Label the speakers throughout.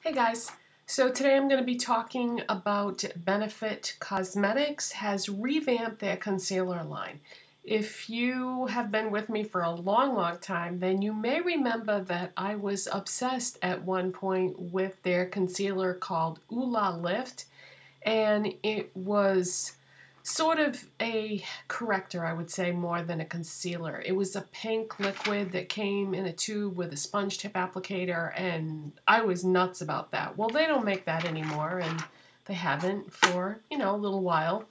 Speaker 1: Hey guys, so today I'm going to be talking about Benefit Cosmetics has revamped their concealer line. If you have been with me for a long time, then you may remember that I was obsessed at one point with their concealer called Hoola, and it was sort of a corrector, I would say, more than a concealer. It was a pink liquid that came in a tube with a sponge tip applicator, and I was nuts about that. Well, they don't make that anymore, and they haven't for, a little while.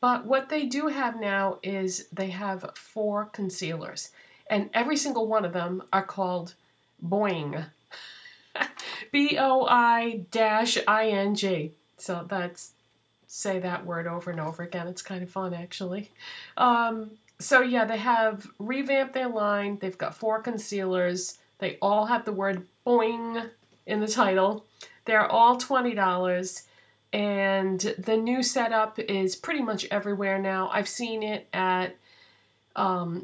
Speaker 1: But what they do have now is they have 4 concealers, and every single one of them are called Boi-ing. B-O-I-ing. So that's, say that word over and over again. It's kind of fun, actually. So yeah, they have revamped their line. They've got 4 concealers. They all have the word Boi-ing in the title. They're all $20. And the new setup is pretty much everywhere now. I've seen it at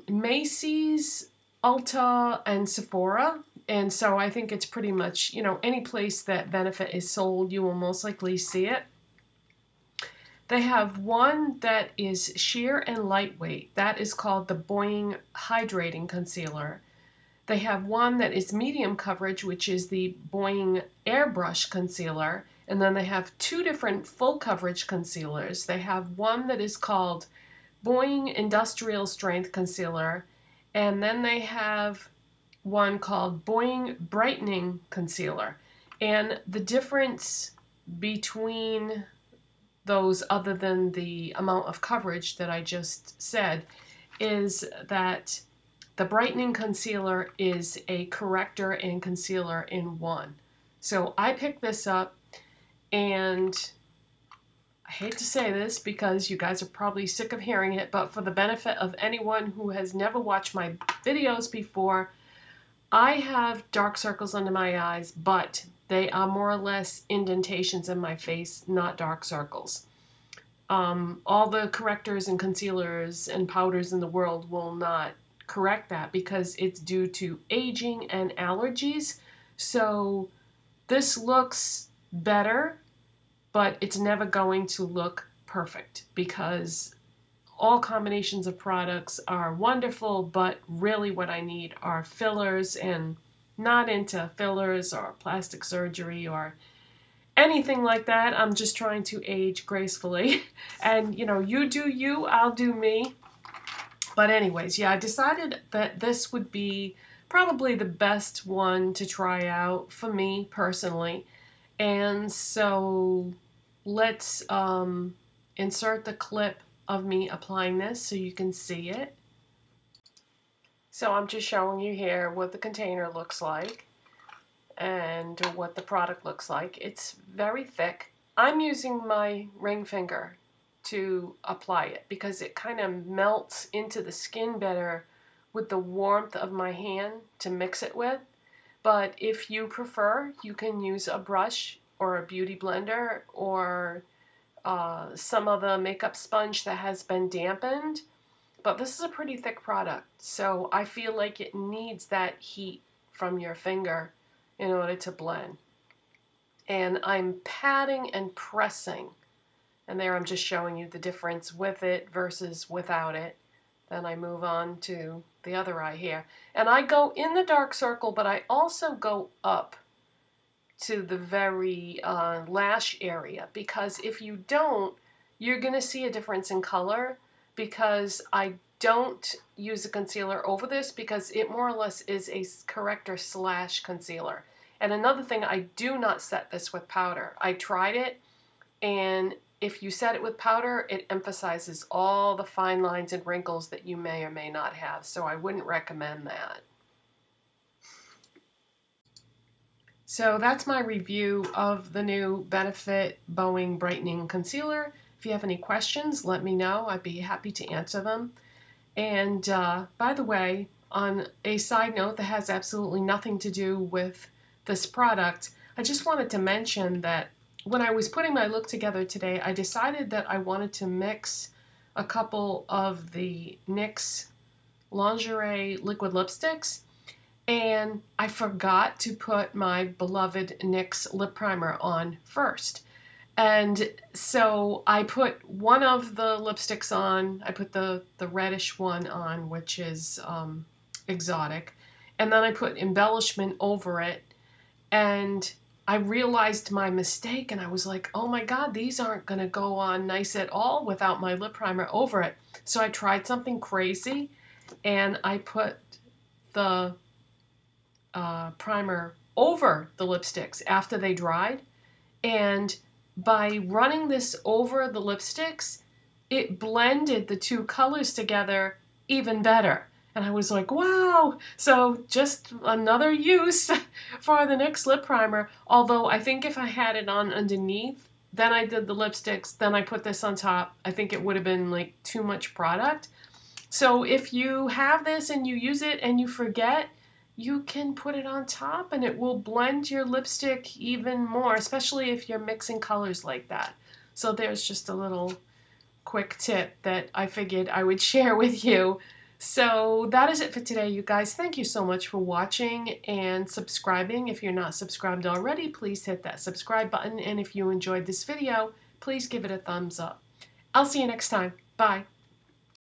Speaker 1: Macy's, Ulta, and Sephora. And so I think it's pretty much, any place that Benefit is sold, you will most likely see it. They have one that is sheer and lightweight. That is called the Boi-ing Hydrating Concealer. They have one that is medium coverage, which is the Boi-ing Airbrush Concealer. And then they have 2 different full coverage concealers. They have one that is called Boi-ing Industrial Strength Concealer. And then they have one called Boi-ing Brightening Concealer. And the difference between those, other than the amount of coverage that I just said, is that the brightening concealer is a corrector and concealer in one. So I picked this up, and I hate to say this because you guys are probably sick of hearing it, but for the benefit of anyone who has never watched my videos before, I have dark circles under my eyes, but they are more or less indentations in my face, not dark circles. All the correctors and concealers and powders in the world will not correct that because it's due to aging and allergies. So this looks better, but it's never going to look perfect because all combinations of products are wonderful, but really what I need are fillers, and not into fillers or plastic surgery or anything like that. I'm just trying to age gracefully. And, you do you, I'll do me. But anyways, yeah, I decided that this would be probably the best one to try out for me personally. And so let's insert the clip of me applying this so you can see it. So I'm just showing you here what the container looks like and what the product looks like. It's very thick. I'm using my ring finger to apply it because it kind of melts into the skin better with the warmth of my hand to mix it with. But if you prefer, you can use a brush or a beauty blender or some other makeup sponge that has been dampened. But this is a pretty thick product, so I feel like it needs that heat from your finger in order to blend. And I'm patting and pressing, and there I'm just showing you the difference with it versus without it. Then I move on to the other eye here. And I go in the dark circle, but I also go up to the very lash area, because if you don't, you're going to see a difference in color, because I don't use a concealer over this because it more or less is a corrector slash concealer. And another thing, I do not set this with powder. I tried it, and if you set it with powder, it emphasizes all the fine lines and wrinkles that you may or may not have, so I wouldn't recommend that. So that's my review of the new Benefit Boi-ing Brightening Concealer. If you have any questions, let me know. I'd be happy to answer them. And by the way, on a side note that has absolutely nothing to do with this product, I just wanted to mention that when I was putting my look together today, I decided that I wanted to mix a couple of the NYX Lingerie liquid lipsticks. and I forgot to put my beloved NYX Lip Primer on first. And so I put one of the lipsticks on, I put the reddish one on, which is Exotic, and then I put Embellishment over it, and I realized my mistake, and I was like, oh my god, these aren't going to go on nice at all without my lip primer over it. So I tried something crazy, and I put the primer over the lipsticks after they dried, and by running this over the lipsticks, it blended the two colors together even better. And I was like, wow! So just another use for the NYX Lip Primer. Although I think if I had it on underneath, then I did the lipsticks, then I put this on top, I think it would have been like too much product. So if you have this and you use it and you forget, you can put it on top and it will blend your lipstick even more, especially if you're mixing colors like that. So there's just a little quick tip that I figured I would share with you. So that is it for today, you guys. Thank you so much for watching and subscribing. If you're not subscribed already, please hit that subscribe button. And if you enjoyed this video, please give it a thumbs up. I'll see you next time. Bye.